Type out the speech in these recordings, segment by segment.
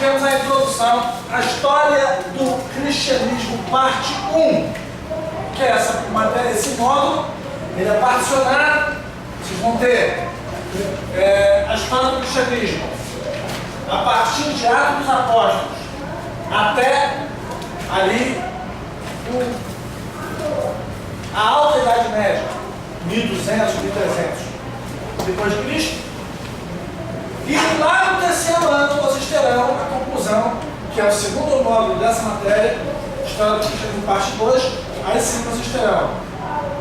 tivemos a introdução, a história do cristianismo, parte 1, que é essa matéria, esse módulo, ele é particionado. Vocês vão ter a história do cristianismo a partir de Atos dos Apóstolos até ali a Alta Idade Média, 1200, 1300 depois de Cristo. E lá no terceiro ano vocês terão a conclusão, que é o segundo módulo dessa matéria, História do Cristianismo, parte 2. Aí sim vocês terão,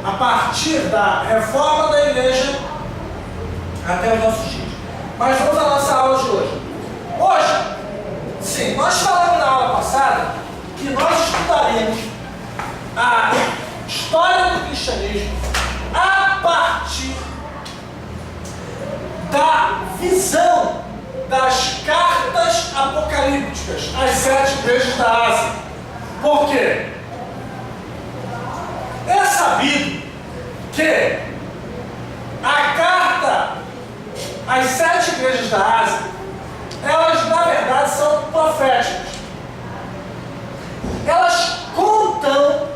a partir da reforma da igreja até os nossos dias. Mas vamos à nossa aula de hoje. Hoje, sim, nós falamos na aula passada que nós estudaríamos a história do cristianismo a partir da visão das cartas apocalípticas às 7 igrejas da Ásia. Por quê? É sabido que a carta às 7 igrejas da Ásia, elas na verdade são proféticas. Elas contam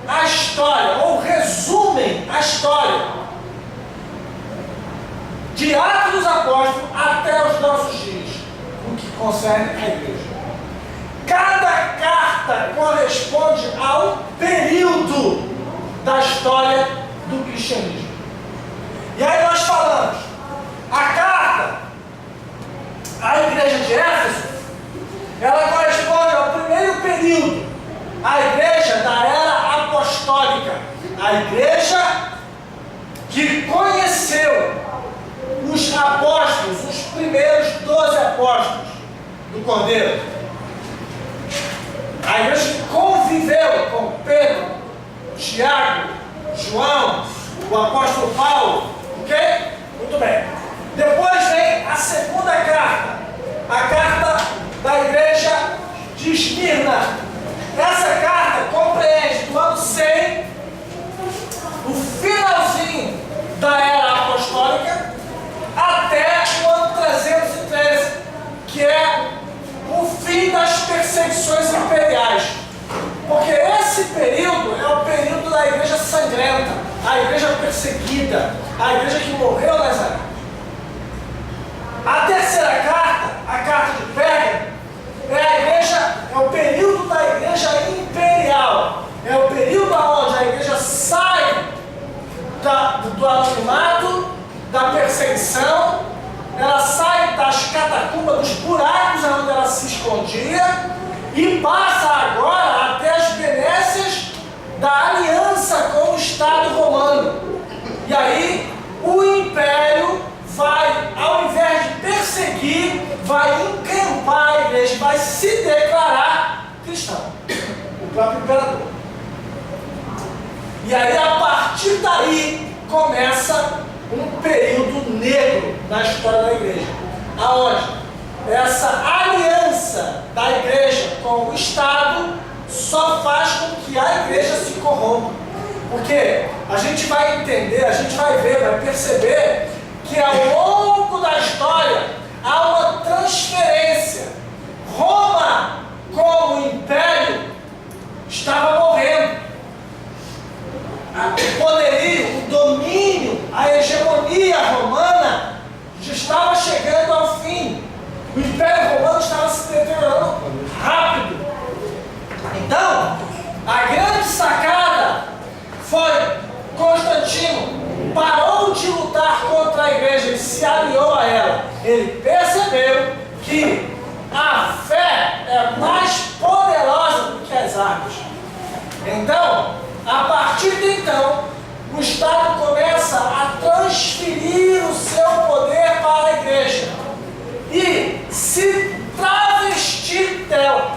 a história, ou resumem a história de Atos dos Apóstolos até os nossos dias, no que concerne a igreja. Cada carta corresponde a um período da história do cristianismo. E aí nós falamos, a carta à igreja de Éfeso, ela corresponde ao primeiro período, a igreja da era apostólica, a igreja que conheceu os apóstolos, os primeiros 12 apóstolos do Cordeiro. A igreja que conviveu com Pedro, Tiago, João, o apóstolo Paulo, ok? Muito bem. Depois vem a segunda carta, a carta da igreja de Esmirna. Essa carta compreende do ano 100, o finalzinho da era apostólica, até o ano 313, que é o fim das perseguições imperiais. Porque esse período é o período da igreja sangrenta, a igreja perseguida, a igreja que morreu nas armas. A terceira carta, a carta de Pérgamo, é o período da igreja imperial. É o período onde a igreja sai do anonimato, da perseguição, ela sai das catacumbas, dos buracos onde ela se escondia, e passa agora até as benécias da aliança com o Estado romano. E aí o império vai, ao invés de perseguir, vai encrampar a igreja, vai se declarar cristão, o próprio imperador. E aí, a partir daí, começa um período negro na história da igreja, aonde essa aliança da igreja com o Estado só faz com que a igreja se corrompa. Porque a gente vai entender, a gente vai ver, vai perceber que ao longo da história há uma transferência. Roma, como império, estava morrendo. O poderio, o domínio, a hegemonia romana já estava chegando ao fim. O Império Romano estava se deteriorando rápido. Então, a grande sacada foi Constantino parou de lutar contra a igreja e se aliou a ela. Ele percebeu que a fé é mais poderosa do que as armas. Então, a partir de então, o Estado começa a transferir o seu poder para a igreja e se travestir dela.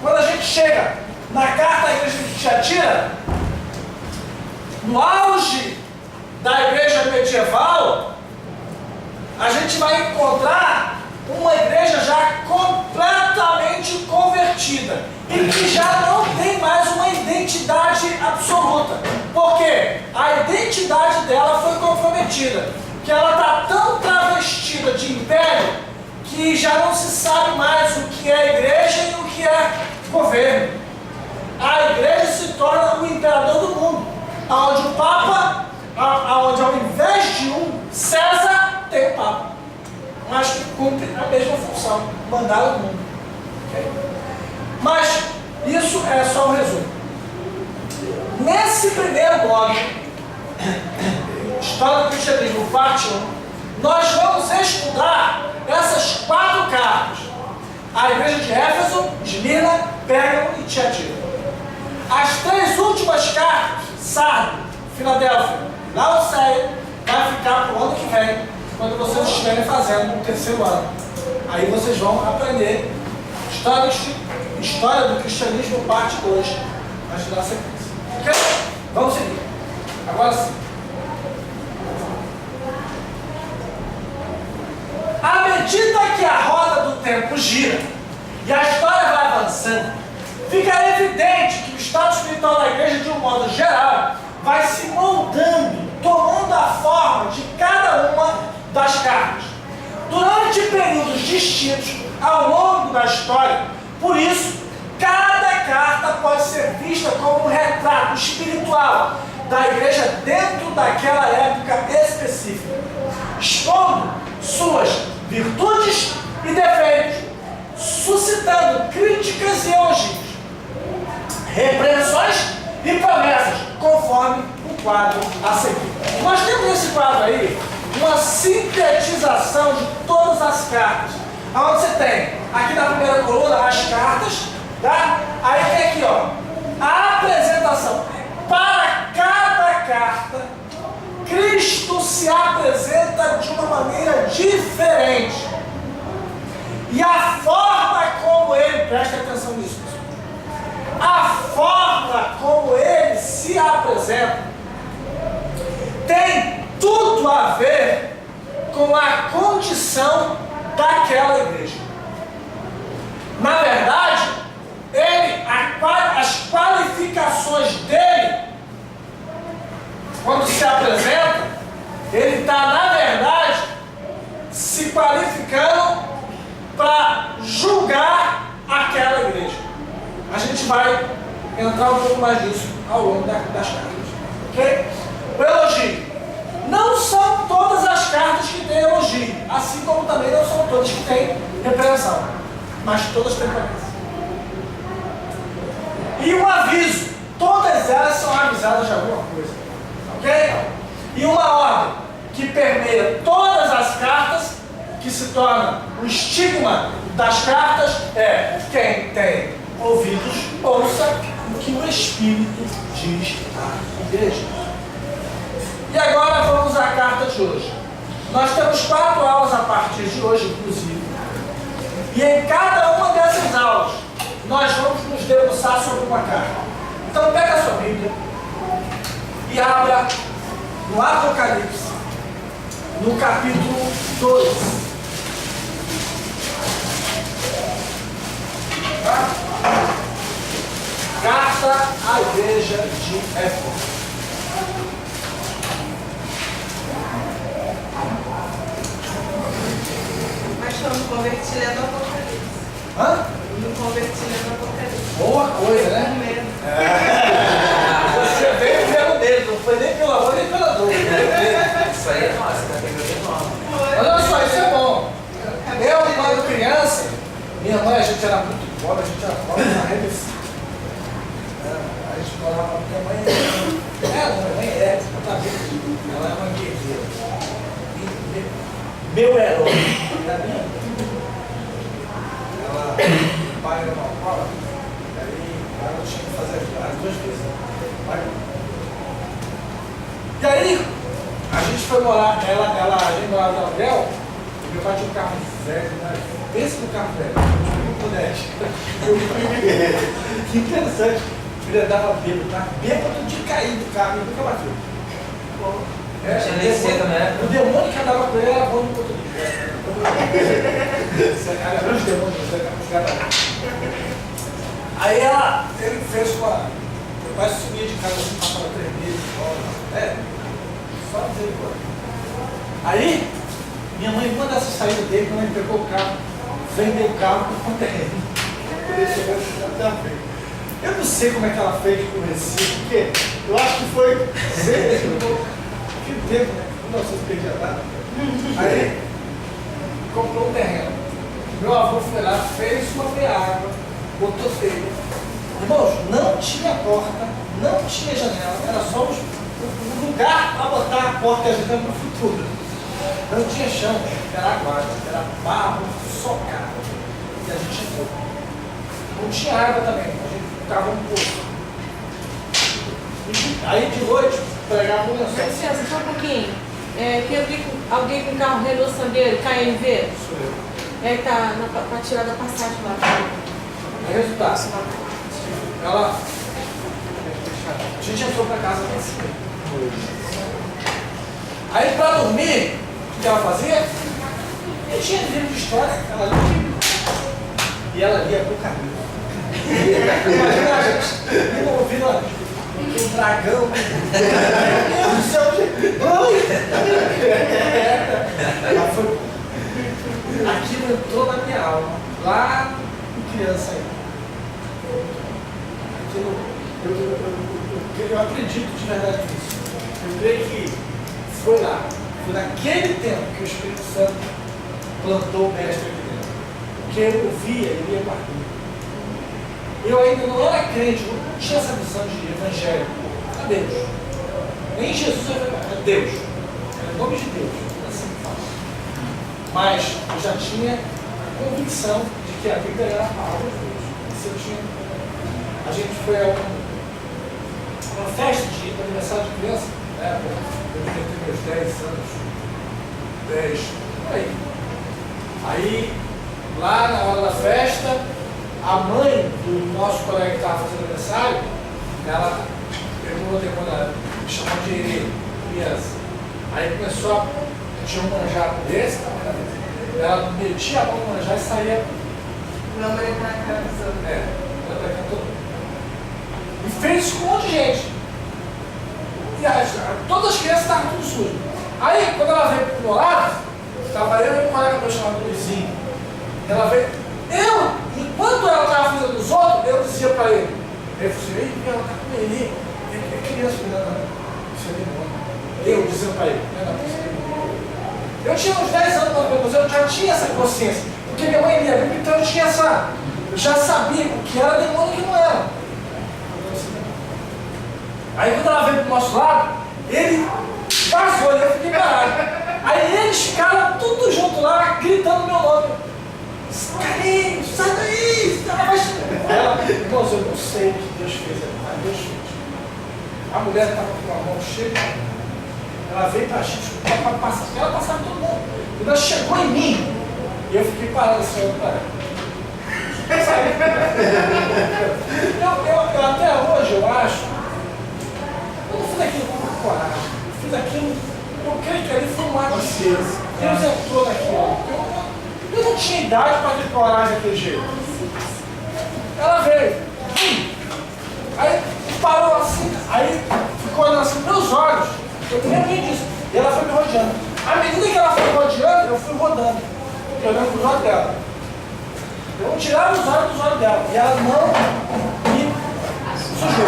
Quando a gente chega na carta à igreja de Tiatira, no auge da igreja medieval, a gente vai encontrar uma igreja já completamente convertida e que já não tem mais uma identidade absoluta. Porque a identidade dela foi comprometida, que ela está tão travestida de império que já não se sabe mais o ao invés de um César, tem o Papa. Mas que cumpre a mesma função, mandar o mundo. Okay? Mas isso é só um resumo. Nesse primeiro bloco, História do Cristianismo, parte 1, nós vamos estudar essas 4 cartas. A igreja de Éfeso, Esmirna, Pérgamo e Tiatira. As 3 últimas cartas, Sardo, Filadélfia, Laodiceia, vai ficar para o ano que vem, quando vocês estiverem fazendo o 3º ano. Aí vocês vão aprender História do Cristianismo, parte 2, vai estudar a sequência. Ok? Vamos seguir. Agora sim. À medida que a roda do tempo gira e a história vai avançando, fica evidente que o estado espiritual da igreja, de um modo geral, vai se moldando, tomando a forma de cada uma das cartas. Durante períodos distintos ao longo da história, por isso, cada carta pode ser vista como um retrato espiritual da igreja dentro daquela época específica, expondo suas virtudes e defeitos, suscitando críticas e elogios, repreensões e promessas, conforme o quadro a seguir. Nós temos nesse quadro aí uma sintetização de todas as cartas, onde você tem aqui na primeira coluna as cartas, tá? Aí tem aqui, ó, a apresentação. Para cada carta, Cristo se apresenta de uma maneira diferente. E a forma como ele, preste atenção nisso, a forma como ele se apresenta tem tudo a ver com a condição daquela igreja. Na verdade, as qualificações dele, quando se apresenta, ele está, na verdade, se qualificando para julgar aquela igreja. A gente vai entrar um pouco mais nisso ao longo das cartas. Ok? O elogio. Não são todas as cartas que têm elogio, assim como também não são todas que têm repreensão, mas todas têm promessa. E um aviso. Todas elas são avisadas de alguma coisa. Ok? E uma ordem que permeia todas as cartas, que se torna o estigma das cartas, é: quem tem ouvidos, ouça o que o Espírito diz à igreja. E agora vamos à carta de hoje. Nós temos 4 aulas a partir de hoje, inclusive. E em cada uma dessas aulas, nós vamos nos debruçar sobre uma carta. Então pega a sua Bíblia e abra no Apocalipse, no capítulo 2. Tá? Carta à igreja de Éfeso. Mas eu me converti lendo o Apocalipse. Hã? Eu me converti lendo o Apocalipse. Boa coisa, né? Você veio pelo dedo, não foi nem pelo amor nem pela dor. Isso aí é nossa, tá pegando enorme. Mas olha só, isso é bom. Eu, quando criança, minha mãe, a gente era muito pobre, a gente era pobre na revista. A gente morava com minha mãe. Minha mãe é, tá vendo? Ela é uma guerreira. Meu herói da minha vida. Ela, o pai era uma prova, aí ela tinha que fazer as 2 vezes. E aí, a gente foi morar, a gente morava no aluguel, e meu pai tinha um carro velho, né? Pensa no carro velho, que interessante. Ele andava bêbado, tá? Bêbado de cair do carro, ele nunca bateu. Tinha nem cedo, né? O demônio que andava com ele era bom no português. Era os demônios, aí ele fez com a. Meu pai sumia de casa assim, passava 3 meses, só misericórdia. Aí, minha mãe, uma dessas saídas dele, quando ele pegou o carro, vendeu o carro com o terreno. Eu não sei como é que ela fez com o Recife, porque eu acho que foi 100 mil. Que tempo, né? Não sei se perdi a data. Aí, comprou um terreno. Meu avô foi lá, fez uma água, botou telha. Irmãos, não tinha porta, não tinha janela, era só um lugar para botar a porta e a janela no futuro. Não tinha chão, era água, era barro socado. E a gente entrou. Não tinha água também, a gente ficava um pouco. Aí de noite, pregava um lençol. Licença, só um pouquinho. Tem alguém com carro Renault Sandero, KNV? Sou eu. Tá para tirar da passagem lá. Resultado. Ela. A gente entrou para casa para cima. Aí para dormir, o que ela fazia? Eu tinha livro de história, ela lia. E ela lia pro caminho. Imagina a gente ouvindo um dragão. Meu Deus do céu, ela foi. Aquilo entrou na minha alma, lá em criança aí. Eu acredito de verdade nisso. Eu creio que foi lá, foi naquele tempo que o Espírito Santo plantou o mestre aqui dentro. Porque eu via, ele ia partir. Eu ainda não era crente, eu não tinha essa visão de evangelho. A Deus. Nem Jesus é Deus. É o nome de Deus. Assim que fala. Mas eu já tinha a convicção de que a Bíblia era a palavra de Deus. Isso eu tinha. A gente foi a uma festa de aniversário de criança, né? Eu devia ter meus 10 anos, 10, por aí. Aí, lá na hora da festa, a mãe do nosso colega que estava fazendo aniversário, ela pegou o demônio, me chamou de Herê, criança. Aí começou a. Tinha um manjar desse, ela metia a mão no manjar e saía. Não, mas ele tá na casa. Ela cantou. E fez isso com um monte de gente. E todas as crianças estavam tudo sujas. Aí, quando ela veio pro meu lado, estava eu e um colega meu chamado Luizinho. Ela veio. Enquanto ela estava fazendo dos outros, eu dizia para ele. Ele falou assim: ela está com ele. É criança, não. Isso é demônio. Eu dizendo para ele: não, eu tinha uns 10 anos, mas eu já tinha essa consciência. Porque minha mãe lia a Bíblia, então eu tinha essa. Eu já sabia o que era demônio e o que não era. Aí quando ela veio pro nosso lado, ele passou e eu fiquei parado. Aí eles ficaram tudo junto lá, gritando meu nome. Carlinhos, sai daí! Irmãos, eu não sei o que Deus fez ali, mas Deus fez. A mulher estava com a mão cheia, ela veio para a gente, ela passava todo mundo. Quando ela chegou em mim, eu fiquei parado assim, olhando para ela. Eu até hoje, eu acho, eu não fiz aquilo com coragem, eu fiz aquilo, eu creio que ali foi um ato de Deus. Deus entrou naquilo. Eu não tinha idade para ter coragem daquele jeito. Ela veio, aí parou assim, aí ficou olhando assim, meus olhos, eu nem lembro disso, e ela foi me rodeando. À medida que ela foi rodeando, eu fui rodando, olhando para os olhos dela. Eu não tirava os olhos dela, e ela não me sujou.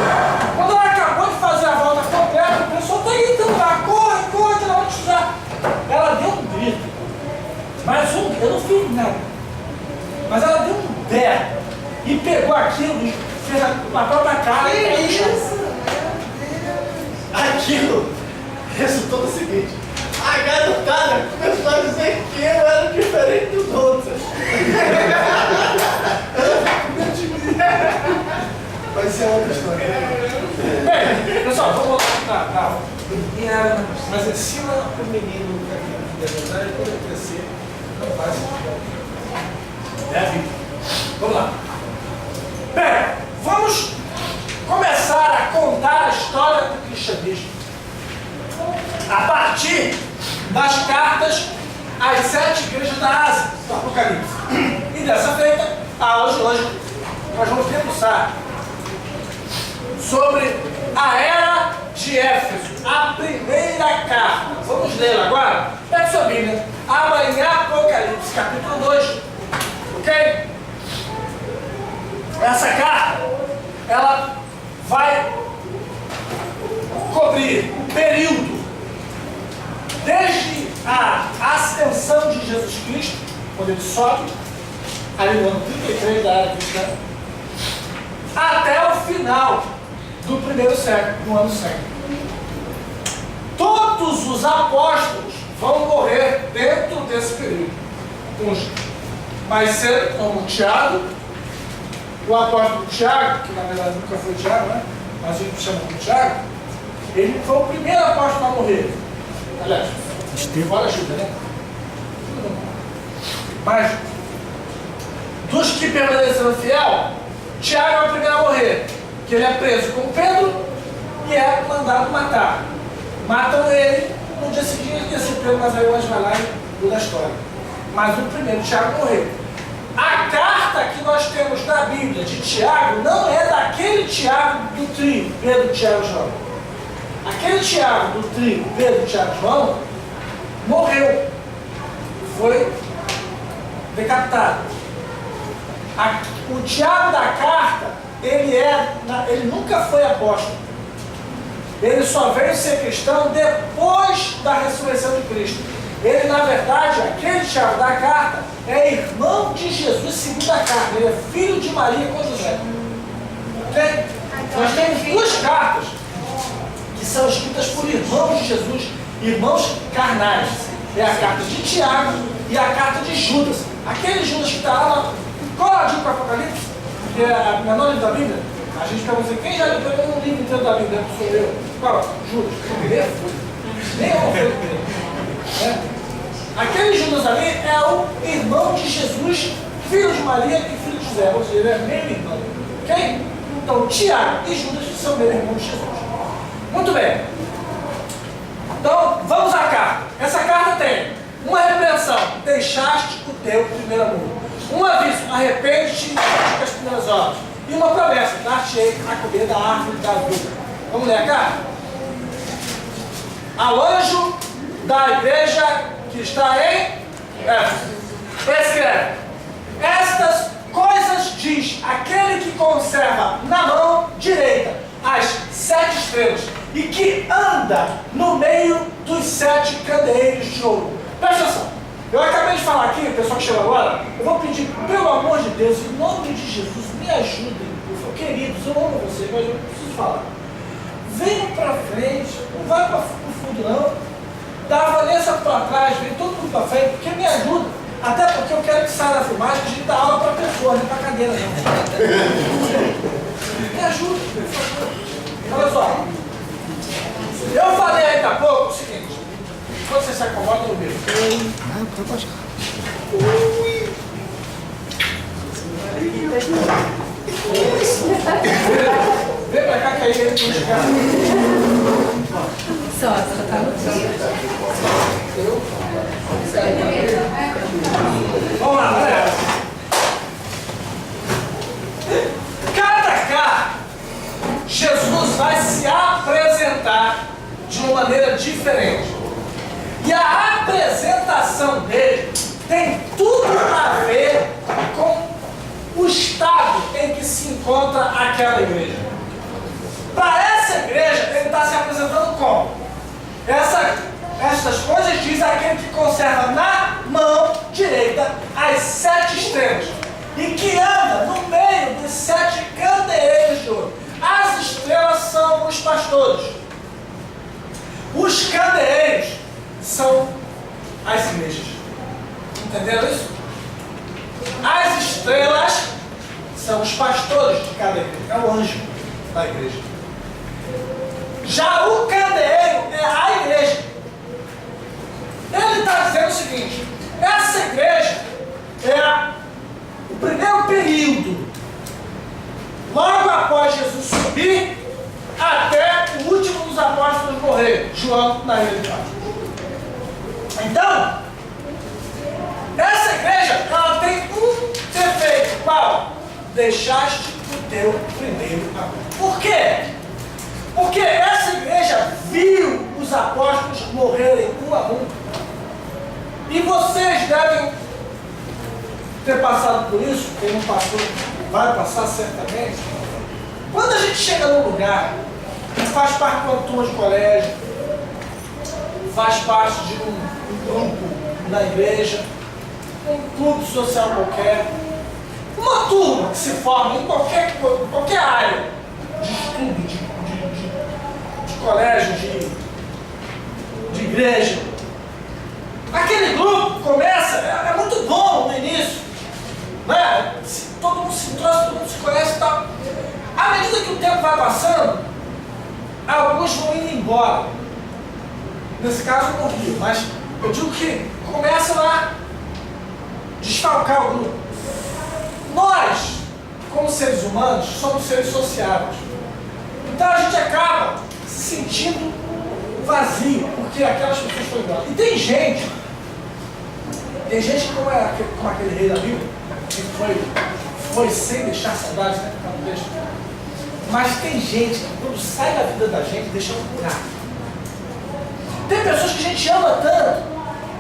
Quando ela acabou de fazer a volta completa, o pessoal está gritando lá, corre, ela vai te usar. Ela deu um grito, mas eu não fiz nada. Mas ela deu um berro e pegou aquilo e fez a própria cara. Que isso? Aquilo resultou no seguinte: a garotada começou a dizer que eu era diferente dos outros. Vai ser outra história. Bem, pessoal, vamos voltar para mas ensina o menino que é verdade, quando ele crescer, não vai se preocupar. É a vida. Vamos lá. Bem, vamos começar a contar a história do cristianismo a partir das cartas às 7 igrejas da Ásia, do Apocalipse. E dessa feita, a aula de hoje, nós vamos debruçar sobre a era de Éfeso, a primeira carta. Vamos lê-la agora? Pega sua Bíblia, abra em Apocalipse, capítulo 2, ok? Essa carta, ela vai cobrir o período desde a ascensão de Jesus Cristo, quando ele sobe, ali no ano 33 da era cristã, até o final do primeiro século, no ano 100. Todos os apóstolos vão morrer dentro desse período. Uns mais cedo, como Tiago, o apóstolo Tiago, que na verdade nunca foi Tiago, né? Mas a gente chama de Tiago, ele foi o primeiro apóstolo a morrer. Aliás, fora Judas, né? Mas, dos que permaneceram fiel, Tiago é o primeiro a morrer, que ele é preso com Pedro e é mandado matar. Matam ele, no dia seguinte esse Pedro, mas aí hoje vai lá e muda a história. Mas o primeiro, Tiago, morreu. A carta que nós temos na Bíblia de Tiago não é daquele Tiago do trio, Pedro, Tiago e João. Aquele Tiago do trio, Pedro, Tiago e João, morreu. Foi decapitado. O Tiago da carta, ele nunca foi apóstolo. Ele só veio ser cristão depois da ressurreição de Cristo. Ele, na verdade, aquele Tiago da carta, é irmão de Jesus segundo a carne. Ele é filho de Maria com José. Ok? Nós temos duas cartas que são escritas por irmãos de Jesus, irmãos carnais. É a carta de Tiago e a carta de Judas. Aquele Judas que está lá, coladinho com o Apocalipse, que é o menor livro da Bíblia. A gente pergunta assim, quem já leu um livro inteiro da Bíblia? Sou eu. Qual? Judas. Nem eu vou ver. Aquele Judas ali é o irmão de Jesus, filho de Maria e filho de José. Ou seja, ele é meio irmão. Ok? Então, Tiago e Judas são meio irmãos de Jesus. Muito bem. Então, vamos à carta. Essa carta tem uma repreensão: deixaste o teu primeiro amor. Um aviso: arrepende-te e pratica as primeiras obras. E uma promessa: dar-te-ei a comer da árvore da vida. Vamos ler a carta? Ao anjo da igreja que está em Éfeso, escreve: estas coisas diz aquele que conserva na mão direita as 7 estrelas e que anda no meio dos 7 candeeiros de ouro. Presta atenção. Eu acabei de falar aqui, o pessoal que chegou agora, eu vou pedir, pelo amor de Deus, em nome de Jesus, me ajudem, por favor. Queridos, eu amo vocês, mas eu preciso falar. Venham para frente, não vai para o fundo não. Dá a Vanessa para trás, vem todo mundo para frente, porque me ajuda. Até porque eu quero que saia da filmagem, a gente dá aula para pessoa, não para cadeira não. Me ajuda, por favor. Olha só. Eu falei ainda há pouco o seguinte. Quando você se acomoda no meio. Vem pra cá que aí ele não chegar. Só, você tá no Vamos lá, galera. Cada carta, Jesus vai se apresentar de uma maneira diferente. E a apresentação dele tem tudo a ver com o estado em que se encontra aquela igreja. Para essa igreja, ele está se apresentando como? Estas coisas diz aquele que conserva na mão direita as 7 estrelas e que anda no meio dos 7 candeeiros de ouro. As estrelas são os pastores. Os candeeiros são as igrejas. Entenderam isso? As estrelas são os pastores de cada igreja. É o anjo da igreja. Já o candeeiro é a igreja. Ele está dizendo o seguinte: essa igreja é o primeiro período, logo após Jesus subir, até o último dos apóstolos morrer, João na ilha de Patmos. Então, essa igreja, ela tem um defeito. Qual? Deixaste o teu primeiro amor. Por quê? Porque essa igreja viu os apóstolos morrerem um a um. E vocês devem ter passado por isso, quem não passou vai passar certamente. Quando a gente chega num lugar, faz parte de uma turma de colégio, faz parte de um grupo na igreja, um clube social qualquer, uma turma que se forma em qualquer área de estudo, de colégio, de igreja. Aquele grupo começa, é muito bom no início, né? Todo mundo se trouxe, todo mundo se conhece e tal. À medida que o tempo vai passando, alguns vão indo embora. Nesse caso eu morri, mas eu digo que começam a desfalcar o grupo. Nós, como seres humanos, somos seres sociáveis. Então a gente acaba se sentindo vazio, porque aquelas pessoas estão embora. E tem gente como aquele rei da Bíblia, que foi sem deixar saudades, né? Mas tem gente que quando sai da vida da gente, deixa um buraco. Tem pessoas que a gente ama tanto,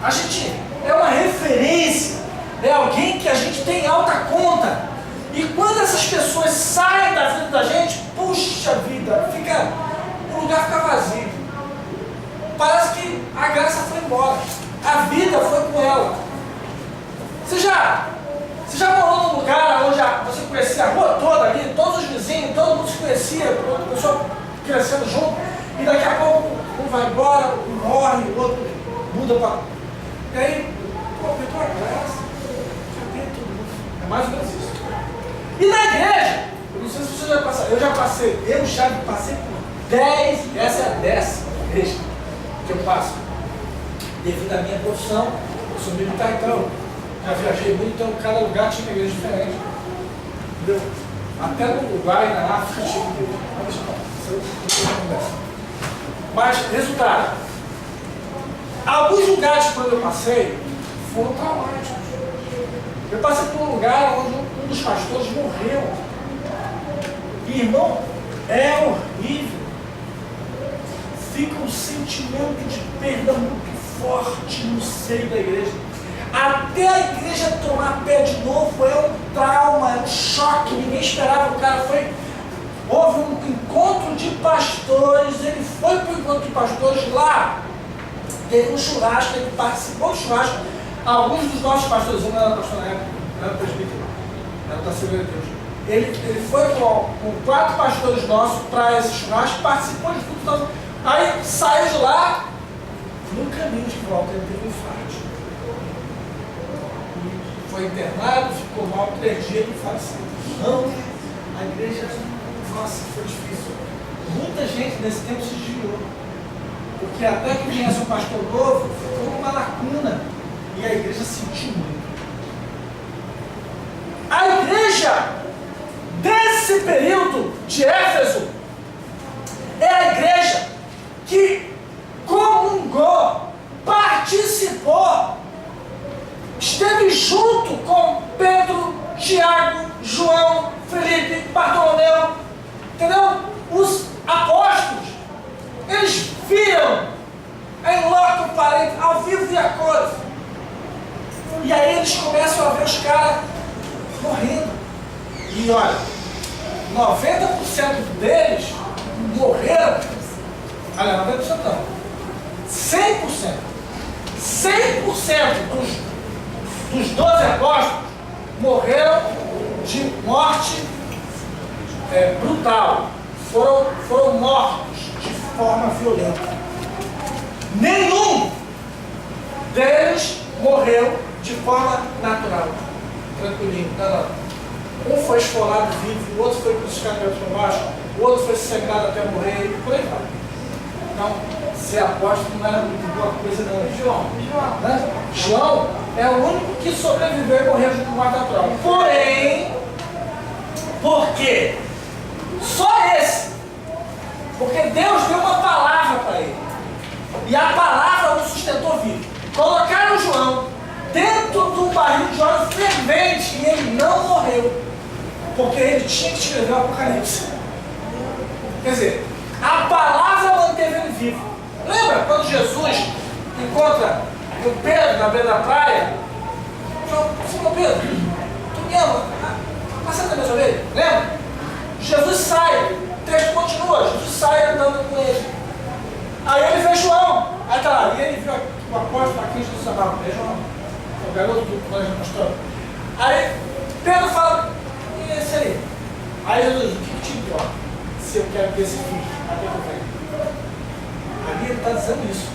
a gente é uma referência, é alguém que a gente tem alta conta. E quando essas pessoas saem da vida da gente, puxa vida, o lugar fica vazio. Parece que a graça foi embora, a vida foi com ela. Você já morou num lugar onde você conhecia a rua toda ali, todos os vizinhos, todo mundo se conhecia, a pessoa crescendo junto, e daqui a pouco um vai embora, um morre, o outro muda para. E aí, perdeu a graça, cadê todo mundo? É mais ou menos isso. E na igreja, eu não sei se você já passou, eu já passei por 10, essa é a 10ª igreja que eu passo. Devido à minha profissão, eu sou militar, então já viajei muito, então cada lugar tinha uma igreja diferente. Entendeu? Até no Uruguai, na África, tinha uma igreja. Mas, resultado, alguns lugares quando eu passei foram traumáticos. Eu passei por um lugar onde um dos pastores morreu. E, irmão, é horrível. Fica um sentimento de perda muito forte no seio da igreja. Até a igreja tomar pé de novo é um trauma, é um choque, ninguém esperava. O cara houve um encontro de pastores, ele foi para o encontro de pastores lá, teve um churrasco, ele participou do churrasco. Alguns dos nossos pastores, eu não era pastor na época, não era presbítero, era da Assembleia de Deus. Ele foi com 4 pastores nossos para esse churrasco, participou de tudo. Aí saiu de lá, no caminho de volta ele teve um infarto. Foi internado, ficou mal 3 dias e faleceu. Não, a igreja, nossa, foi difícil. Muita gente nesse tempo se desviou. Porque até que viesse um pastor novo, ficou uma lacuna. E a igreja sentiu muito. A igreja desse período de Éfeso é a igreja que comungou, participou, esteve junto com Pedro, Tiago, João, Felipe, Bartolomeu, entendeu? Os apóstolos, eles viram em loco parente, ao vivo e a cores. E aí eles começam a ver os caras morrendo. E olha, 90% deles morreram. Olha, 90% não. 100%. 100% dos 12 apóstolos morreram de morte brutal. Foram mortos de forma violenta. Nenhum deles morreu de forma natural. Tranquilinho, não. Um foi esfolado vivo, o outro foi crucificado para baixo, o outro foi sangrado até morrer, e por aí vai. Então, ser apóstolo não era muito boa coisa não. João é o único que sobreviveu e morreu de morte natural. Porém, por quê? Só esse. Porque Deus deu uma palavra para ele. E a palavra o sustentou vivo. Colocaram João dentro do barril de óleo fervente e ele não morreu. Porque ele tinha que escrever o Apocalipse. Quer dizer, a palavra manteve ele vivo. Lembra quando Jesus encontra o Pedro na beira da praia? Simão Pedro, tu me ama? Passa na minha orelha, lembra? Jesus sai, o texto continua, Jesus sai andando com ele. Aí ele vê João, aí tá lá, ali ele viu o apóstolo aqui, Jesus amava. João, o garoto do colégio pastor. Aí Pedro fala, e esse aí? Aí Jesus, o que te importa? Se eu quero ver esse filho, até que eu venho. Ali ele está dizendo isso.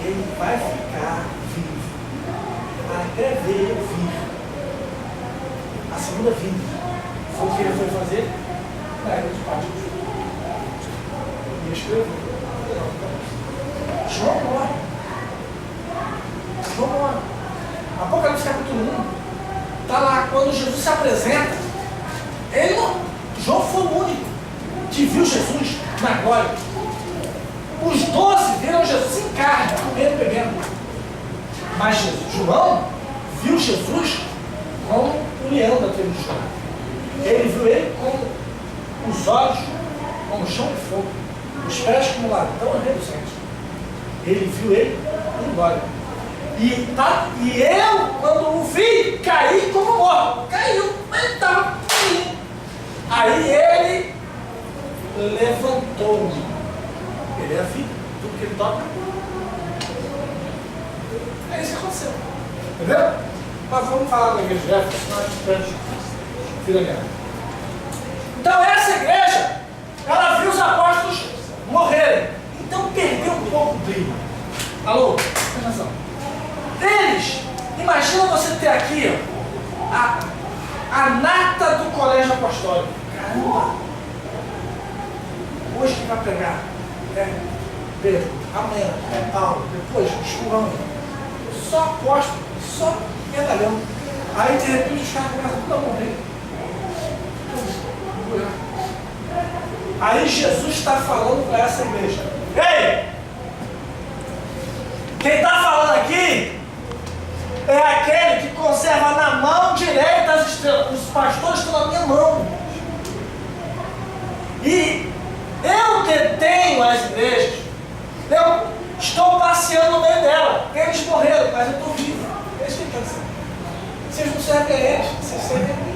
Ele vai ficar vivo. Até ver ele vir. A segunda vinda. Foi o que ele foi fazer na era dos partidos. E escreveu. João morre. João morre. Apocalipse capítulo 1. Está lá, quando Jesus se apresenta. Ele não. João foi o único que viu Jesus na glória. Os 12 viram Jesus em carne, comendo e bebendo. Mas João viu Jesus como o leão da tribo de Judá. Ele viu ele com os olhos como chão de fogo, os pés como latão reluzente. Ele viu ele em glória. E eu, quando o vi, caí como morto. Caiu, mas estava caindo. Aí ele levantou-me. Ele é a vida, tudo que ele toca. É isso que aconteceu. Entendeu? Mas vamos falar da igreja de Éfeso, senão a gente perde filha minha. Então essa igreja, ela viu os apóstolos morrerem. Então perdeu um pouco o brilho. Alô? Presta atenção. Eles, imagina você ter aqui ó, a nata do colégio apostólico. Caramba! Hoje que vai pegar é Pedro, amanhã é Paulo, depois João. Só apóstolo, só medalhão. Aí de repente os caras começam tudo a morrer. Aí Jesus está falando para essa igreja. Ei! Quem está falando aqui é aquele que conserva na mão direita as estrelas. Os pastores estão na minha mão. E eu detenho as igrejas. Eu estou passeando no meio dela. Eles morreram, mas eu estou vivo. É isso que ele está dizendo. Vocês não servem a eles, vocês servem a mim.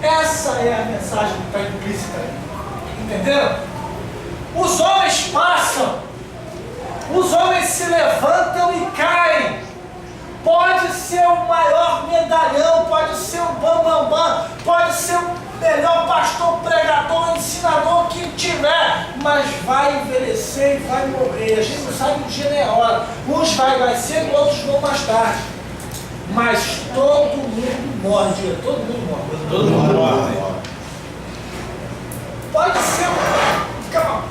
Essa é a mensagem que está implícita aí. Entenderam? Os homens passam. Os homens se levantam e caem. Pode ser o maior medalhão, pode ser o bambambam, pode ser o melhor pastor, pregador, ensinador que tiver, mas vai envelhecer e vai morrer. A gente não sabe o dia nem a hora. Uns vai cedo, outros vão mais tarde. Mas todo mundo morre, diga, todo mundo morre. Todo mundo morre. Pode ser o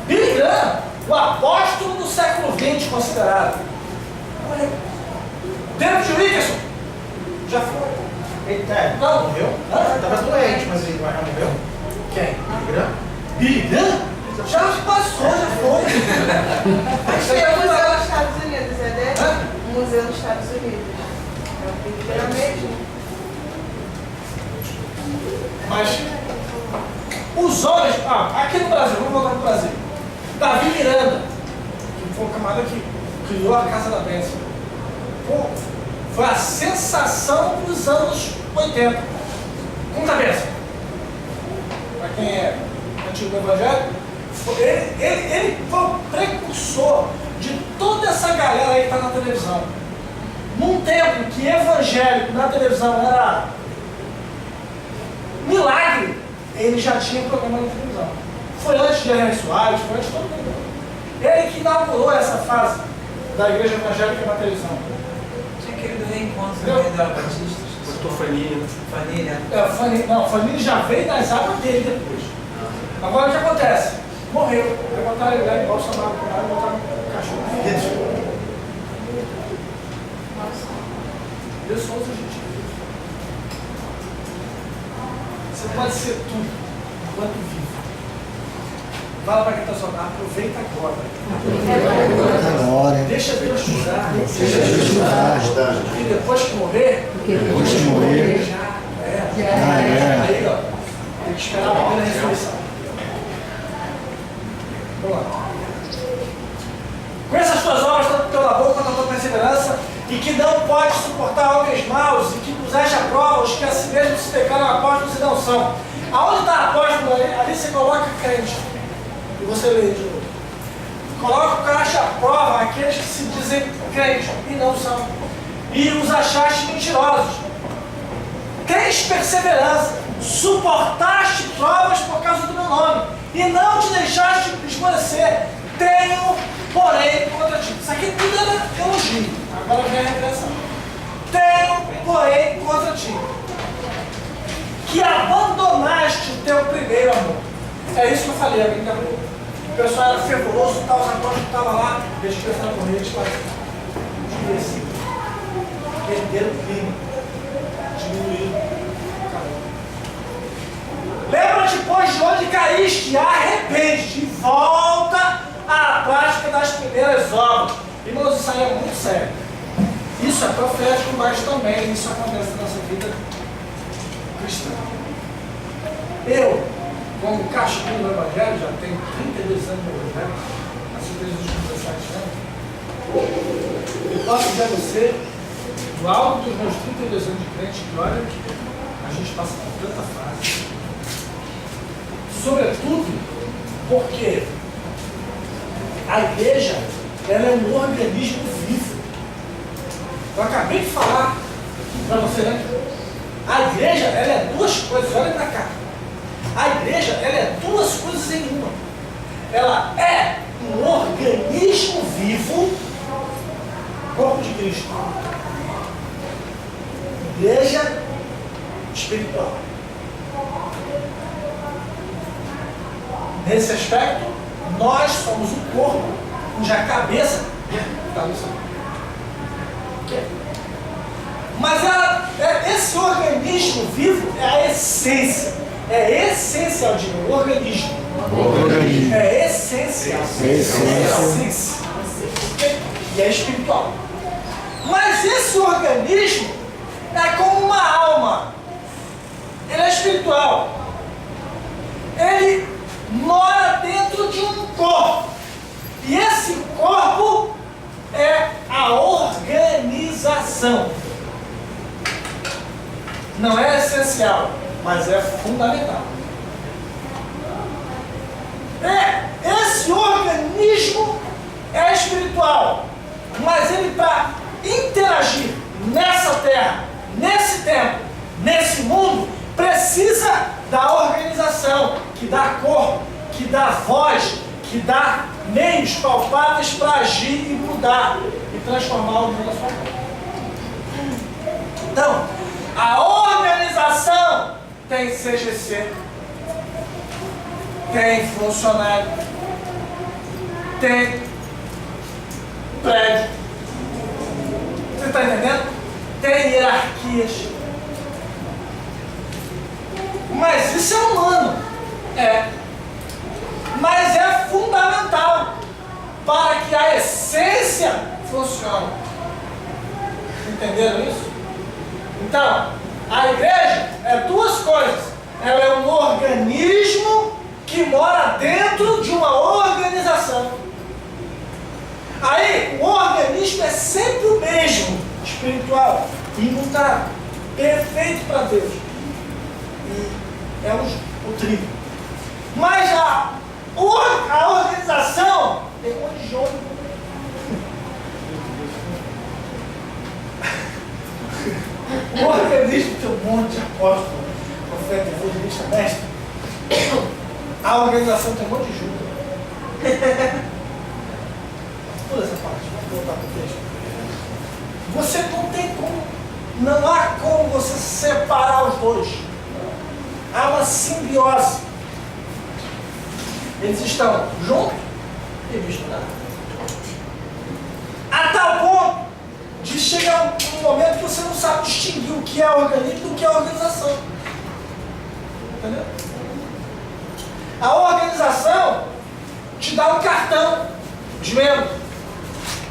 Billy Graham, o apóstolo do século XX considerado. Olha, David Wilkerson já foi. Eita, Não. morreu? Estava doente, mas ele já morreu? Quem? Billy Graham? Já passou, já foi. Tem um museu nos Estados Unidos, é dele? Um museu nos Estados Unidos. É o Billy Graham mesmo. Mas os homens, aqui no Brasil, vamos voltar para o Brasil. Davi Miranda, que foi o camarada que criou a Casa da Bênção. Pô, foi a sensação dos anos 80. Com cabeça. Para quem é antigo do Evangelho, ele foi o precursor de toda essa galera aí que está na televisão. Num tempo que evangélico na televisão era milagre, ele já tinha programa na televisão. Foi antes de Henrique Soares, foi antes de todo mundo. Ele que inaugurou essa fase da igreja evangélica na televisão. Tinha aquele do reencontro também da Batista. Pastor Fanini. Fanini, né? Fanini já veio das águas dele depois. Agora o que acontece? Morreu. Levantaram ele lá igual chamaram o cara e botaram um cachorro. Pessoas a gente vive. Você pode ser tudo enquanto vivo. Fala para quem está sonando, aproveita agora. Deixa Deixa Deus te usar. usar. E depois que morrer, já é. Aí, ó, tem que esperar a primeira ressurreição. Vamos lá. Conheça as tuas obras, tanto o teu labor quanto a tua perseverança, e que não pode suportar homens maus, e que puseste a prova os que a si mesmos se declaram apóstolos e não são. Aonde está apóstolo? Ali você coloca crente. E você lê de novo. coloca o caixa à prova aqueles que se dizem crentes e não são, e os achaste mentirosos. Tens perseverança, suportaste provas por causa do meu nome, e não te deixaste esmorecer. Tenho, porém, contra ti. Isso aqui tudo era elogio. Agora vem a repreensão. Tenho, porém, contra ti, que abandonaste o teu primeiro amor. É isso que eu falei, alguém acabou. O pessoal era fervoroso, os apóstolos estavam lá, deixa eu pensar com eles, mas perderam o clima, diminuíram. Lembra-te, pois, de onde caíste, arrepende-te e volta à prática das primeiras obras. Irmãos, isso aí é muito sério. Isso é profético, mas também isso acontece na nossa vida cristã. Eu, como castigo no Evangelho, já tenho 32 anos no Evangelho, nasci desde os 17 anos. Eu posso dizer a você, no alto dos meus 32 anos de crente, que olha, a gente passa por tanta fase. Sobretudo porque a igreja, ela é um organismo vivo. Eu acabei de falar para você, né? A igreja, ela é duas coisas, olha para cá. A igreja, ela é duas coisas em uma. Ela é um organismo vivo, corpo de Cristo. Igreja espiritual. Nesse aspecto, nós somos um corpo cuja cabeça está no céu. Mas esse organismo vivo é a essência. É essencial de um organismo. É essencial. E é espiritual. Mas esse organismo é como uma alma. Ele é espiritual. Ele mora dentro de um corpo. E esse corpo é a organização. Não é essencial, mas é fundamental. Esse organismo é espiritual, mas ele, para interagir nessa terra, nesse tempo, nesse mundo, precisa da organização, que dá corpo, que dá voz, que dá meios palpáveis para agir e mudar e transformar o mundo à sua volta. Então, a organização tem CGC, tem funcionário, tem prédio, você está entendendo? Tem hierarquias. Mas isso é humano, mas é fundamental para que a essência funcione. Entenderam isso? Então, a igreja é duas coisas. Ela é um organismo que mora dentro de uma organização. Aí, o organismo é sempre o mesmo, espiritual, imutável, perfeito para Deus. E é o trigo. Mas a organização tem um monte de jogo. O organismo tem um monte de apóstolo, profeta, evangelista, mestre. A organização tem um monte de junta. Pula essa parte, vamos voltar para o texto. Você não tem como, não há como você separar os dois. Há uma simbiose. Eles estão juntos e misturados. A tal ponto de chegar um momento que você não sabe distinguir o que é organismo do que é organização. Entendeu? A organização te dá um cartão de membro,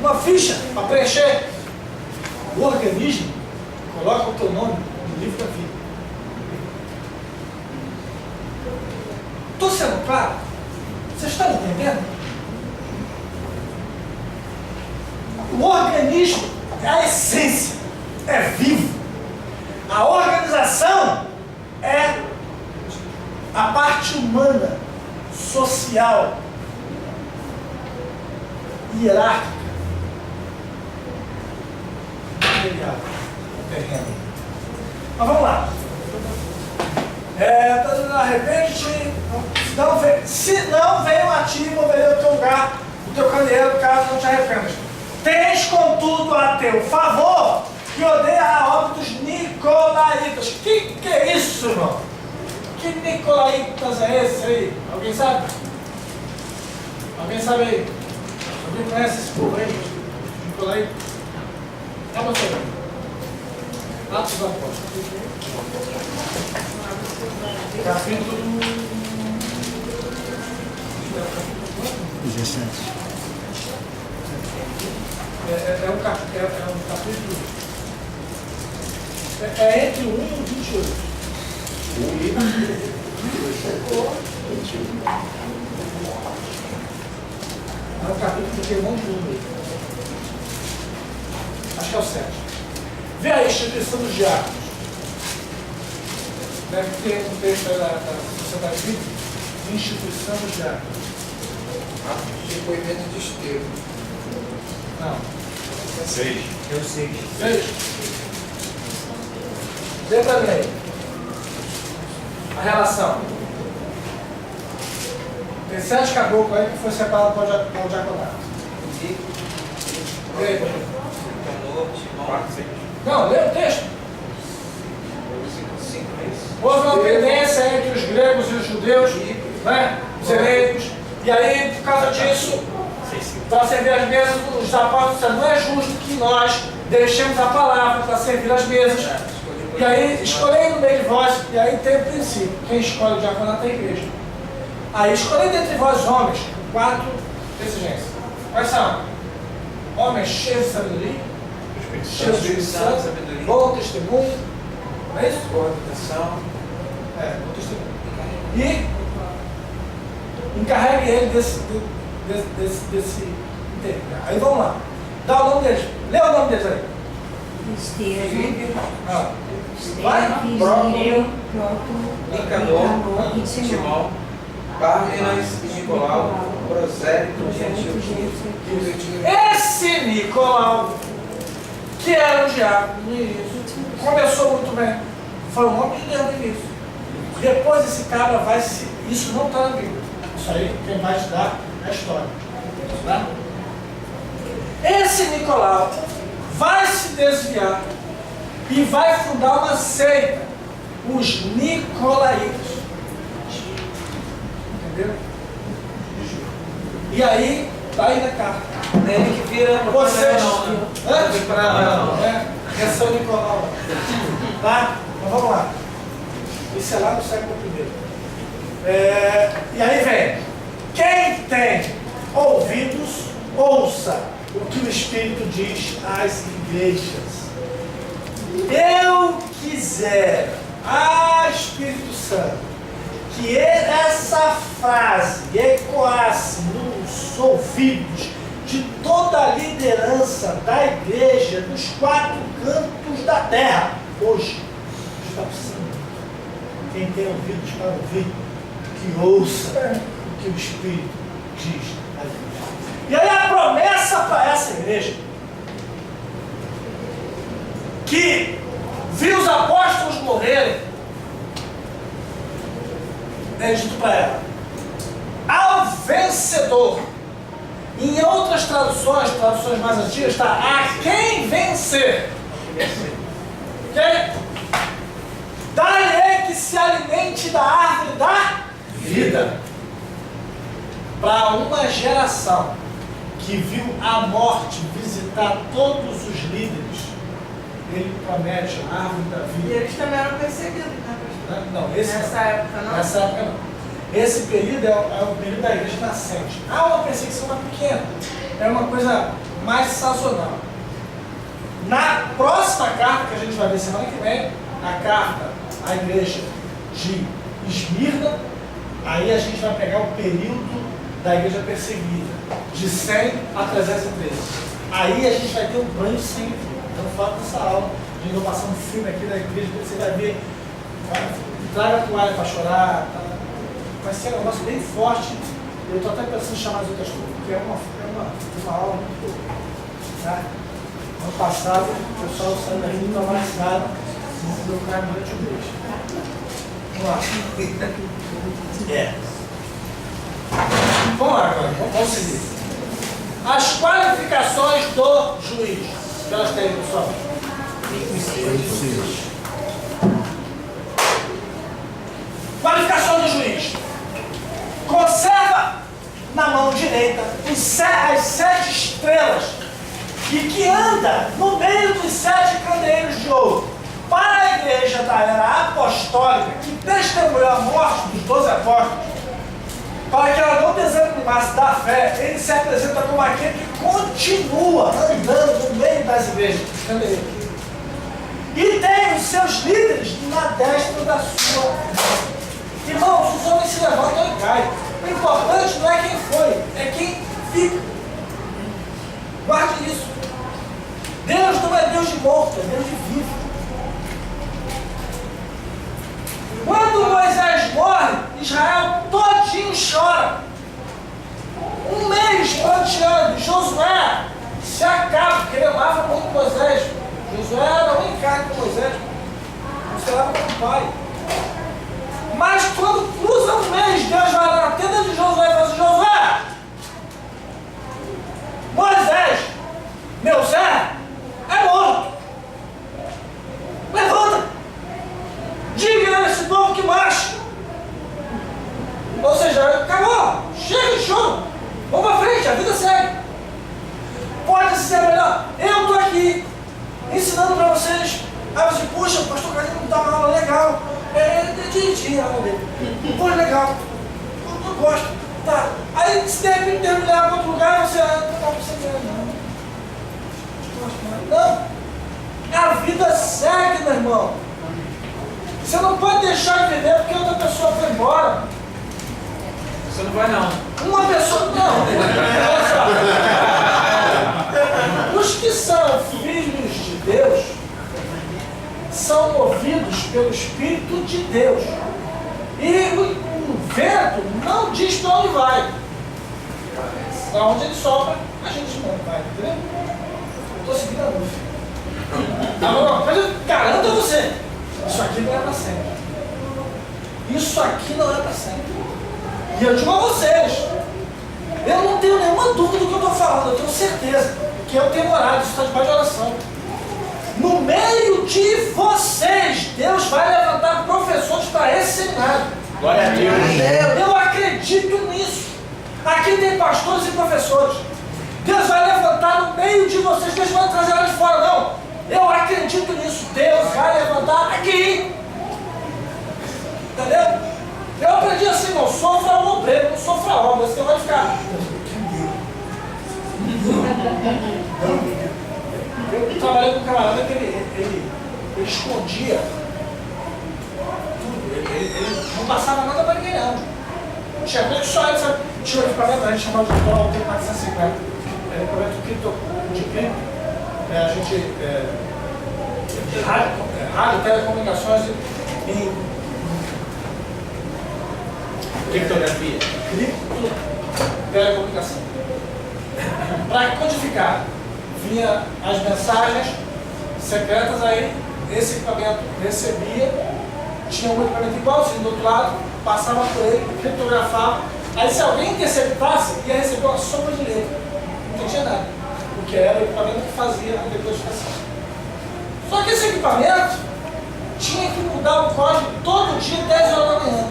uma ficha para preencher. O organismo coloca o teu nome no livro da vida. Estou sendo claro? Vocês estão entendendo? O organismo é a essência, é vivo. A organização é a parte humana, social. hierárquica. O terreno. Mas vamos lá. Arrepende-te, se não venham a ti, moverei o teu lugar, o teu candeeiro, caso não te arrependas. Tens, contudo, a teu favor que odeia a obra dos nicolaítas. Que é isso, irmão? Que nicolaítas é esse aí? Alguém sabe? Alguém sabe aí? Alguém conhece esse povo aí? Nicolaítas? Dá uma olhada. Atos dos Apóstolos. Capítulo 17. É um capítulo. É entre 1 e 28. 1 e 21. É um capítulo que tem um monte de número. Acho que é o 7. Vê a instituição dos diáconos. Deve ter um texto da Sociedade Bíblica, instituição dos diáconos. Depoimento de Estevão. Não. 6. Eu sei. 6. Vê pra mim aí. A relação. Tem 7 caboclos aí que foi separado para o diaconato. Vê aí, não, lê o texto. Houve uma pendência entre os gregos e os judeus, né? Os eleitos. E aí, por causa disso, para servir as mesas, os apóstolos disseram, não é justo que nós deixemos a palavra para servir as mesas. E aí, escolhei no meio de vós, e aí tem o princípio. Quem escolhe o diaconato é a igreja. Aí, escolhei dentre vós homens, 4 exigências. Quais são? Homens cheios de sabedoria, cheios de Espírito Santo, bom testemunho, não é isso? Boa educação. Bom testemunho. E encarregue ele desse interesse. Aí vamos lá. Dá o nome deles. Lê o nome deles aí. Estevão, Vai. Isireu, Nicanor, Timão, Pármenas e Nicolau, Prosélito de Antioquia. Esse Nicolau, que era um diácono no início, começou muito bem. Foi um homem de Deus no início. Depois esse cara vai se... Isso não está na Bíblia. Isso aí quem vai te dar é a história. Tá? Esse Nicolau vai se desviar e vai fundar uma seita, os Nicolaitas. Entendeu? E aí, tá aí na carta. É ele que vira Vocês. não. É São Nicolau. Tá? Então vamos lá. Isso é lá no século I. E aí vem. Quem tem ouvidos, ouça o que o Espírito diz às igrejas. Eu quisera, Espírito Santo, que essa frase ecoasse nos ouvidos de toda a liderança da igreja dos 4 cantos da terra. Hoje, está precisando. Quem tem ouvidos para ouvir, que ouça o que o Espírito diz à igreja. E aí a promessa para essa igreja, que viu os apóstolos morrerem, é dito para ela: ao vencedor. Em outras traduções mais antigas, está a quem vencer. Ok? Dá-lhe que se alimente da árvore da vida. Para uma geração que viu a morte visitar todos os líderes, ele promete a árvore da E vida. eles também eram perseguidos, né, pastor? Não, esse Nessa não. época não? Nessa época não. Esse período é o período da igreja nascente. Há uma perseguição mais pequena. É uma coisa mais sazonal. Na próxima carta que a gente vai ver semana que vem, a carta à igreja de Esmirna, aí a gente vai pegar o período da igreja perseguida, de 100 a 313. Aí a gente vai ter um banho sem fim. Então, fala dessa aula, a gente vai passar um filme aqui da igreja, você vai ver, traga a toalha para chorar, tá? Vai ser um negócio bem forte. Eu estou até pensando em chamar as outras coisas, porque é uma uma aula muito. Né? Ano passado, o pessoal saiu daqui traumatizado do cara durante o mês. Vamos lá. Vamos lá agora, vamos seguir. As qualificações do juiz. Que elas têm, pessoal? 6. Qualificação do juiz. Conserva na mão direita as 7 estrelas e que anda no meio dos 7 candeeiros de ouro. Para a igreja da era apostólica, que testemunhou a morte dos 12 apóstolos, para que ela não desanimasse da fé, ele se apresenta como aquele que continua andando no meio das igrejas, dos candeeiros. E tem os seus líderes na destra da sua mão. Irmãos, os homens se levantam e caem. O importante não é quem foi, é quem fica. Guarde isso. Deus não é Deus de morto, é Deus de vivo. Quando Moisés morre, Israel todinho chora. Um mês pranteando. Josué se acaba, porque ele amava muito Moisés. Josué era um encargo com Moisés. Considerava como pai. Mas quando cruza um mês, Deus vai lá na tenda de Josué e fala assim: Josué, Moisés, meu Zé, é morto. Levanta. Diga a esse povo que marche. Ou seja, acabou. Chega de choro. Vamos pra frente, a vida segue. Pode ser melhor. Eu estou aqui ensinando para vocês. Aí você, puxa, o pastor Carlinhos não dá uma aula legal. É de a aula dele. Pô, legal. Eu gosto. Tá. Aí se de repente terminar para outro lugar, você não dá pra você não. A vida segue, meu irmão. Você não pode deixar de viver porque outra pessoa foi embora. Você não vai não. Uma pessoa. Não. Os que são filhos de Deus são movidos pelo Espírito de Deus. E o vento não diz para onde vai. Para onde ele sopra, a gente não vai, entendeu? Eu estou seguindo a luz. Agora, mas eu garanto a você, isso aqui não é para sempre. Isso aqui não é para sempre. E eu digo a vocês, eu não tenho nenhuma dúvida do que eu estou falando, eu tenho certeza que eu tenho orado, isso está debaixo de oração. No meio de vocês, Deus vai levantar professores para esse seminário. Glória a Deus. Eu acredito nisso. Aqui tem pastores e professores. Deus vai levantar no meio de vocês. Deus vai trazer lá de fora, não. Eu acredito nisso. Deus vai levantar aqui. Entendeu? Eu aprendi assim, não sofra o obreiro, não sofra a obra. Você vai ficar. Eu trabalhei com um camarada que ele escondia tudo. Ele não passava nada para ninguém, não. Tinha coisa que só ele sabe. Tinha um equipamento, a gente chamava de dólar, tem 450. É equipamento de cripto. A gente. Rádio, telecomunicações e. Criptografia. Cripto, telecomunicação. Para codificar. Vinha as mensagens secretas, aí esse equipamento recebia, tinha um equipamento igualzinho do outro lado, passava por ele, criptografava, aí se alguém interceptasse, ia receber uma sopa de letra, não entendia nada, porque era o equipamento que fazia a decodificação. Só que esse equipamento tinha que mudar o código todo dia, 10 horas da manhã.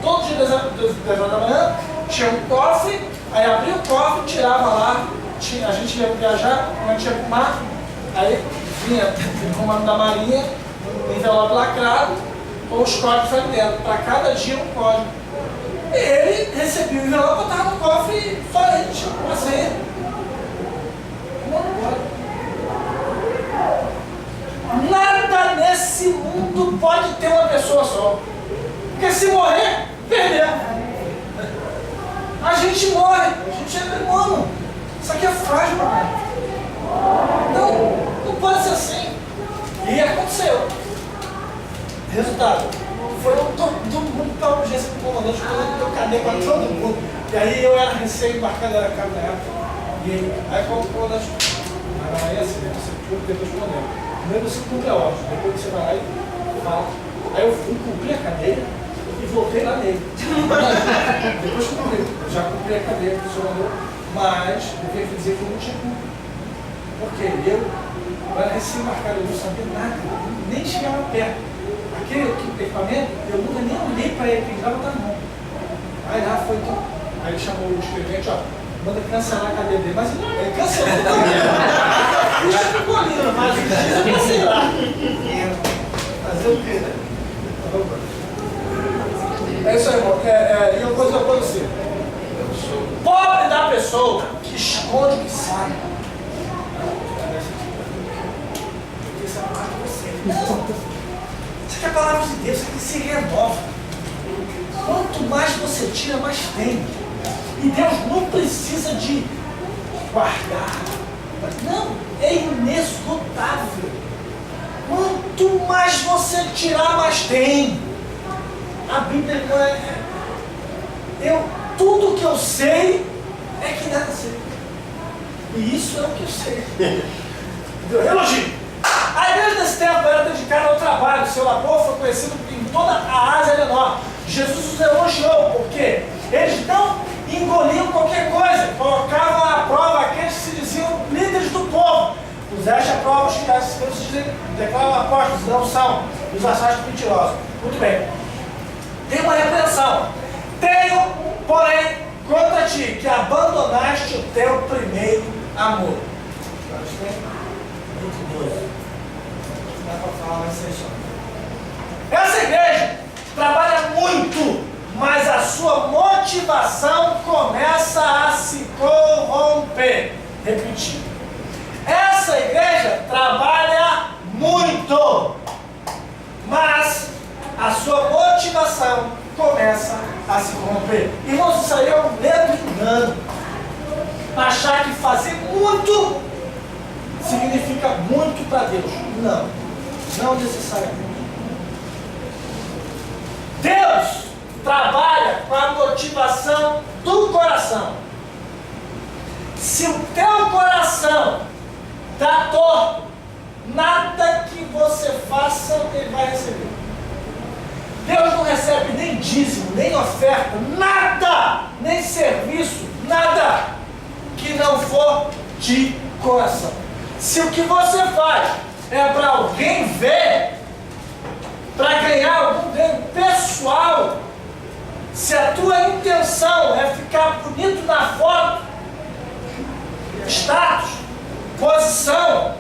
Todo dia, 10 horas da manhã, tinha um cofre, aí abria o cofre, tirava lá. A gente ia viajar, a gente ia para o mar, aí vinha o comando da marinha, envelope lacrado, com os códigos ali dentro, para cada dia um código. E ele recebia o envelope, botava no cofre e só ele tinha uma senha. Nada nesse mundo pode ter uma pessoa só. Porque se morrer, perdeu. A gente morre, a gente é humano. Isso aqui é frágil, mano. Não pode ser assim. E aconteceu. Resultado. Foi todo mundo para a urgência do comandante, quando ele deu cadeia para todo mundo. E aí eu era recém-embarcado, era cabo na época. Aí quando nós. Aí assim, né? Você depois respondeu. Primeiro você cumpre a ordem, depois você vai lá e fala. Aí eu fui cumprir a cadeira e voltei lá nele. Depois cumpri. Eu já cumpri a cadeira que o senhor mandou, mas eu tenho que dizer que eu não tinha cumprido. Porque eu era recém-marcado, eu não sabia nada, nem chegava perto. Aquele equipamento, eu nunca nem olhei para ele, ele estava na mão. Aí lá foi então. Aí ele chamou o escrevente, ó, manda cancelar a cadeira dele. Mas ele cancelou também. Isso ficou lindo, mas eu cancelar. Fazer o quê, né? É isso aí, irmão. E eu vou dizer para você. Pobre da pessoa que esconde o que sabe. Isso aqui é a palavra de Deus, isso aqui se renova. Quanto mais você tira, mais tem. E Deus não precisa de guardar. Não, é inesgotável. Quanto mais você tirar, mais tem. A Bíblia não é. Tudo que eu sei é que nada sei. E isso é o que eu sei. Elogio. A igreja desse tempo era dedicada ao trabalho. Seu labor foi conhecido em toda a Ásia Menor. Jesus os elogiou, porque eles não engoliam qualquer coisa, colocavam à prova aqueles que se diziam líderes do povo. Puseste a prova os que se declaram apóstolos, não são, os acham mentirosos. Muito bem. Tem uma repreensão. Tenho, porém, contra ti que abandonaste o teu primeiro amor. Muito doido. Não dá para falar mais sem som. Essa igreja trabalha muito, mas a sua motivação começa a se corromper. Repetir. Essa igreja trabalha muito, mas a sua motivação começa a se corromper. Irmãos, isso aí é um ledo engano. Achar que fazer muito significa muito para Deus. Não, não necessariamente. Deus trabalha com a motivação do coração. Se o teu coração está torto, nada que você faça ele vai receber. Deus não recebe nem dízimo, nem oferta, nada, nem serviço, nada que não for de coração. Se o que você faz é para alguém ver, para ganhar algum ganho pessoal, se a tua intenção é ficar bonito na foto, status, posição,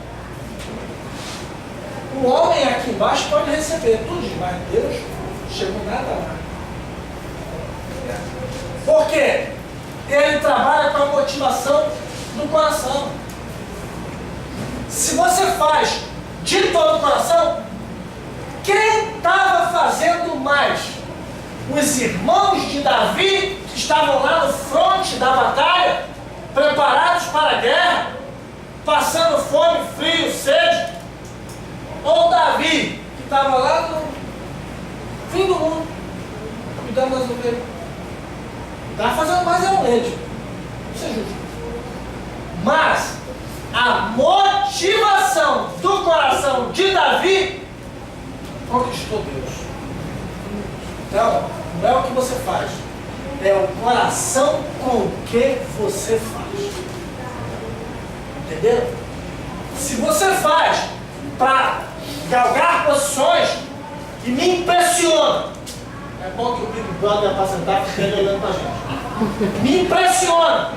o homem aqui embaixo pode receber tudo, mas Deus chegou nada lá. Por quê? Ele trabalha com a motivação do coração. Se você faz de todo o coração, quem estava fazendo mais? Os irmãos de Davi, que estavam lá no fronte da batalha, preparados para a guerra, passando fome, frio, sede? Ou Davi, que estava lá no fim do mundo, cuidando das ovelhas? Estava fazendo mais é leite. Isso é justo. Mas a motivação do coração de Davi conquistou Deus. Então, não é o que você faz, é o coração com o que você faz. Entendeu? Se você faz para galgar posições e me impressiona, é bom que o Big Brother apresentar que esteja olhando para a gente. Me impressiona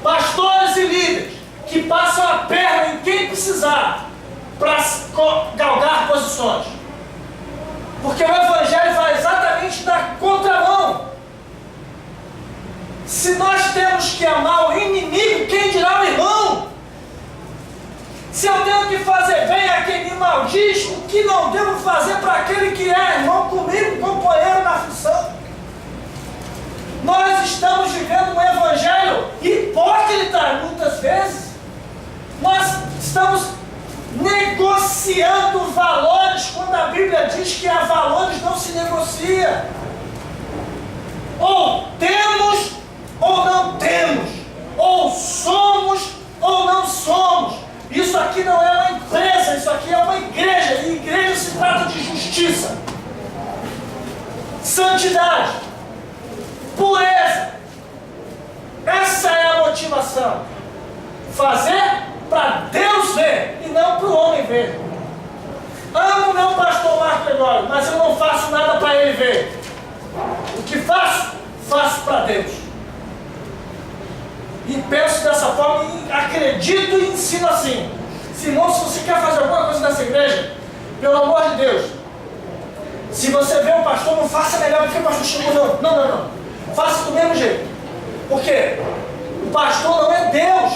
pastores e líderes que passam a perna em quem precisar para galgar posições. Porque o Evangelho vai exatamente na contramão. Se nós temos que amar o inimigo, quem dirá o irmão? Se eu tenho que fazer bem a quem me maldiz, o que não devo fazer para aquele que é irmão comigo, companheiro na aflição? Nós estamos vivendo um evangelho hipócrita muitas vezes. Nós estamos negociando valores quando a Bíblia diz que a valores não se negocia. Ou temos ou não temos. Ou somos santidade, pureza. Essa é a motivação. Fazer para Deus ver e não para o homem ver. Amo meu pastor Marco Gregório, mas eu não faço nada para ele ver. O que faço, faço para Deus. E penso dessa forma e acredito e ensino assim. Se irmão, se você quer fazer alguma coisa nessa igreja, pelo amor de Deus, se você vê o pastor, não faça melhor do que o pastor chegou, não. Não. Faça do mesmo jeito. Por quê? O pastor não é Deus.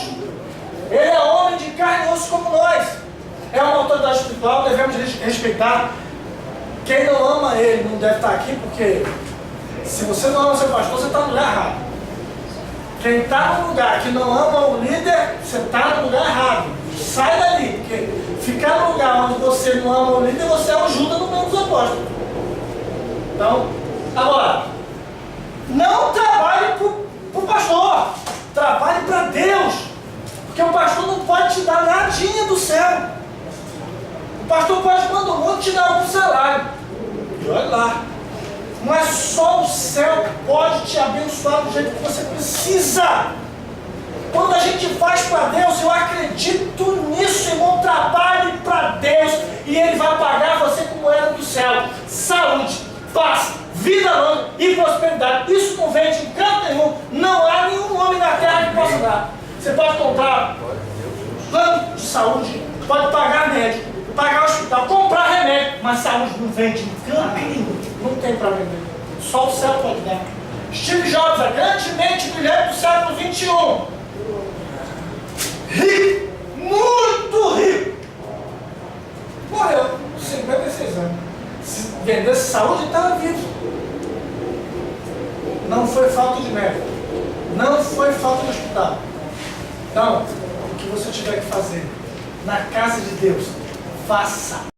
Ele é homem de carne e osso como nós. É uma autoridade espiritual, devemos respeitar. Quem não ama ele não deve estar aqui, porque se você não ama seu pastor, você está no lugar errado. Quem está no lugar que não ama o líder, você está no lugar errado. Sai dali, porque ficar no lugar onde você não ama o líder, você é o Judas no meio dos apóstolos. Então, agora, não trabalhe para o pastor, trabalhe para Deus, porque o pastor não pode te dar nadinha do céu. O pastor pode mandar o mundo te dar algum salário, e olha lá, mas só o céu pode te abençoar do jeito que você precisa. Quando a gente faz para Deus, eu acredito nisso, irmão, trabalhe para Deus e Ele vai pagar você com moeda do céu. Saúde, paz, vida longa e prosperidade. Isso não vem de canto nenhum. Não há nenhum homem na terra que possa dar. Você pode comprar plano de saúde, pode pagar médico, pagar hospital, comprar remédio, mas saúde não vem de canto nenhum. Não tem para vender. Só o céu pode dar. Steve Jobs, a grande mente brilhante do século XXI. Rico, muito rico. Morreu, 56 anos. Se vendesse saúde, estava vivo. Não foi falta de médico. Não foi falta de hospital. Então, o que você tiver que fazer na casa de Deus, faça.